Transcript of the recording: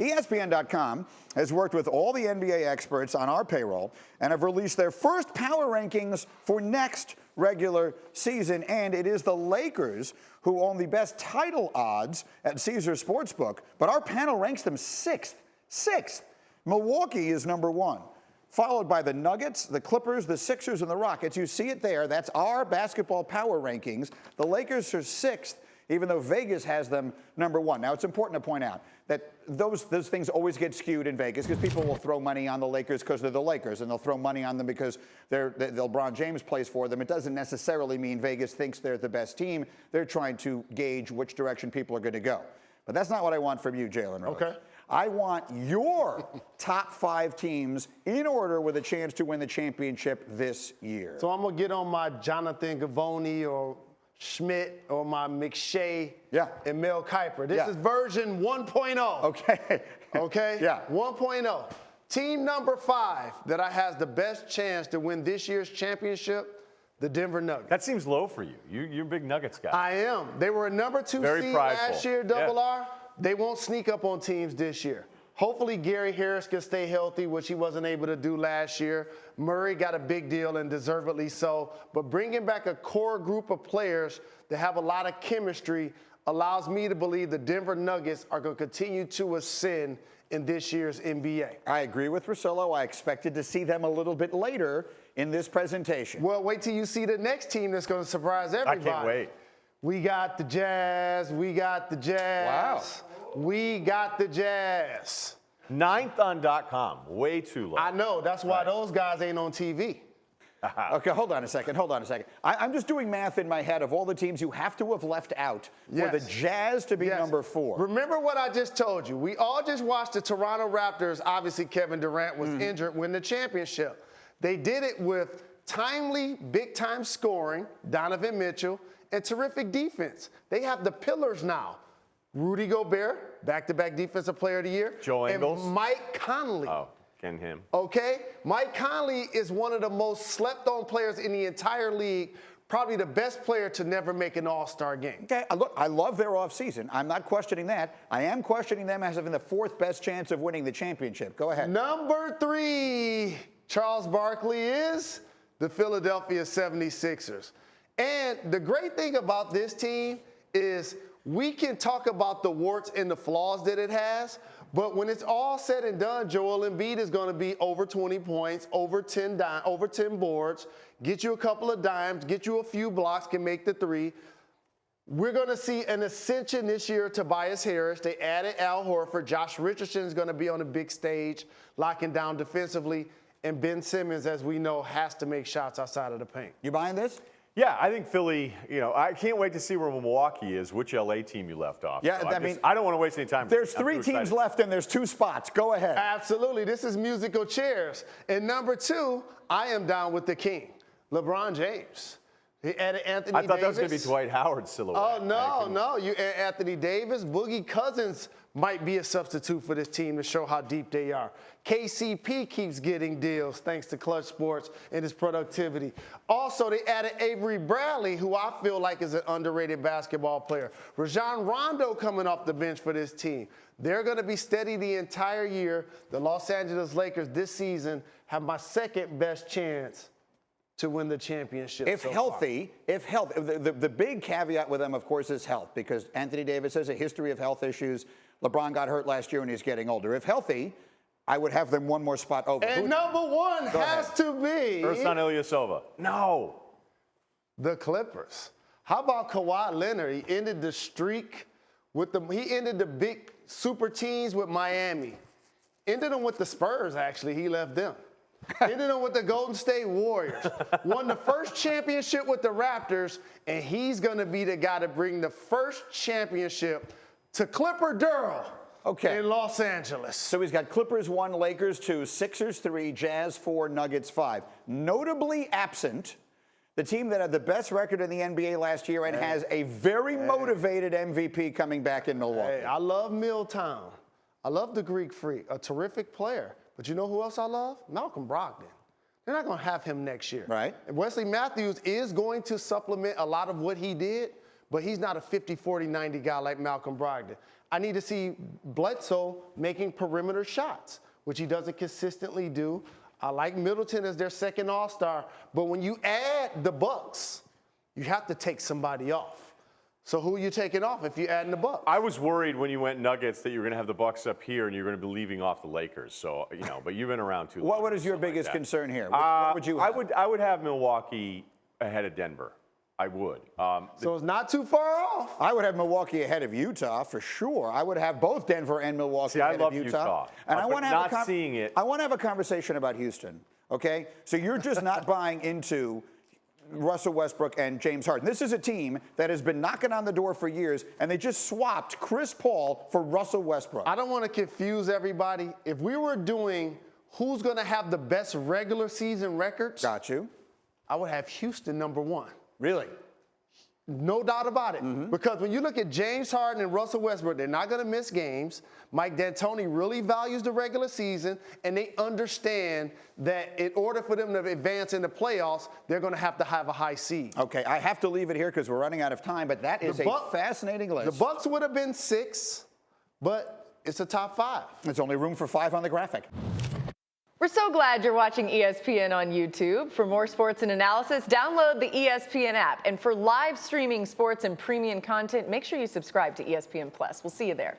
ESPN.com has worked with all the NBA experts on our payroll and have released their first power rankings for next regular season. And it is the Lakers who own the best title odds at Caesars Sportsbook. But our panel ranks them sixth. Milwaukee is number one, followed by the Nuggets, the Clippers, the Sixers, and the Rockets. You see it there. That's our basketball power rankings. The Lakers are sixth, even though Vegas has them number one. Now, it's important to point out that those things always get skewed in Vegas because people will throw money on the Lakers because they're the Lakers, and they'll throw money on them because LeBron James plays for them. It doesn't necessarily mean Vegas thinks they're the best team. They're trying to gauge which direction people are going to go. But that's not what I want from you, Jalen Rose. Okay. I want your top 5 teams in order with a chance to win the championship this year. So I'm going to get on my Jonathan Givony or Schmidt or my McShay and Mel Kiper. This is version 1.0. Okay. Okay? Yeah. 1.0. Team number 5 that I has the best chance to win this year's championship, the Denver Nuggets. That seems low for you. You're a big Nuggets guy. I am. They were a number 2 seed last year, Double R. They won't sneak up on teams this year. Hopefully Gary Harris can stay healthy, which he wasn't able to do last year. Murray got a big deal, and deservedly so. But bringing back a core group of players that have a lot of chemistry allows me to believe the Denver Nuggets are going to continue to ascend in this year's NBA. I agree with Russillo. I expected to see them a little bit later in this presentation. Well, wait till you see the next team that's going to surprise everybody. I can't wait. We got the Jazz. Wow. We got the Jazz. 9th on .com. Way too low. I know. That's why those guys ain't on TV. Okay, hold on a second. I'm just doing math in my head of all the teams you have to have left out for the Jazz to be number 4. Remember what I just told you. We all just watched the Toronto Raptors. Obviously, Kevin Durant was injured, win the championship. They did it with timely, big-time scoring, Donovan Mitchell, and terrific defense. They have the pillars now. Rudy Gobert, back-to-back Defensive Player of the Year. Joe Ingles. And Mike Conley. Oh, can him. Okay? Mike Conley is one of the most slept-on players in the entire league, probably the best player to never make an All-Star game. Okay, look, I love their offseason. I'm not questioning that. I am questioning them as having the 4th best chance of winning the championship. Go ahead. Number 3, Charles Barkley, is the Philadelphia 76ers. And the great thing about this team is we can talk about the warts and the flaws that it has, but when it's all said and done, Joel Embiid is going to be over 20 points, over 10 boards, get you a couple of dimes, get you a few blocks, can make the 3. We're going to see an ascension this year. Tobias Harris. They added Al Horford. Josh Richardson is going to be on a big stage, locking down defensively. And Ben Simmons, as we know, has to make shots outside of the paint. You buying this? Yeah, I think Philly, I can't wait to see where Milwaukee is, which LA team you left off. Yeah, so I don't want to waste any time. There's 3 teams left and there's 2 spots. Go ahead. Absolutely. This is musical chairs. And number 2, I am down with the king, LeBron James. He added Anthony Davis. I thought that was going to be Dwight Howard's silhouette. Oh, no. You add Anthony Davis. Boogie Cousins might be a substitute for this team to show how deep they are. KCP keeps getting deals thanks to Clutch Sports and his productivity. Also, they added Avery Bradley, who I feel like is an underrated basketball player. Rajon Rondo coming off the bench for this team. They're going to be steady the entire year. The Los Angeles Lakers this season have my 2nd best chance to win the championship. If healthy, the big caveat with them, of course, is health, because Anthony Davis has a history of health issues. LeBron got hurt last year and he's getting older. If healthy, I would have them 1 more spot over. And number 1 has to be Ersan Ilyasova. No. The Clippers. How about Kawhi Leonard? He ended the streak with he ended the big super teams with Miami. Ended them with the Spurs, actually. He left them. Ended them with the Golden State Warriors. Won the first championship with the Raptors, and he's going to be the guy to bring the first championship to Clipper Durrell in Los Angeles. So he's got Clippers 1, Lakers 2, Sixers 3, Jazz 4, Nuggets 5. Notably absent, the team that had the best record in the NBA last year and has a very motivated MVP coming back in Milwaukee. Hey, I love Milltown. I love the Greek Freak, a terrific player. But you know who else I love? Malcolm Brogdon. They're not going to have him next year. Right. And Wesley Matthews is going to supplement a lot of what he did, but he's not a 50, 40, 90 guy like Malcolm Brogdon. I need to see Bledsoe making perimeter shots, which he doesn't consistently do. I like Middleton as their second all-star, but when you add the Bucks, you have to take somebody off. So who are you taking off if you're adding the Bucks? I was worried when you went Nuggets that you were going to have the Bucks up here and you're going to be leaving off the Lakers. So, but you've been around too long. What is your biggest concern here? What would you have? I would have Milwaukee ahead of Denver. I would. So it's not too far off. I would have Milwaukee ahead of Utah for sure. I would have both Denver and Milwaukee ahead of Utah. And I want to have seeing it. I want to have a conversation about Houston. Okay, so you're just not buying into Russell Westbrook and James Harden. This is a team that has been knocking on the door for years, and they just swapped Chris Paul for Russell Westbrook. I don't want to confuse everybody. If we were doing who's going to have the best regular season records, Got you. I would have Houston number one. Really? No doubt about it. Because when you look at James Harden and Russell Westbrook, they're not going to miss games. Mike D'Antoni really values the regular season, and they understand that in order for them to advance in the playoffs, they're going to have a high seed. Okay, I have to leave it here because we're running out of time, but that is a fascinating list. The Bucks would have been 6, but it's a top 5. There's only room for 5 on the graphic. We're so glad you're watching ESPN on YouTube. For more sports and analysis, download the ESPN app. And for live streaming sports and premium content, make sure you subscribe to ESPN Plus. We'll see you there.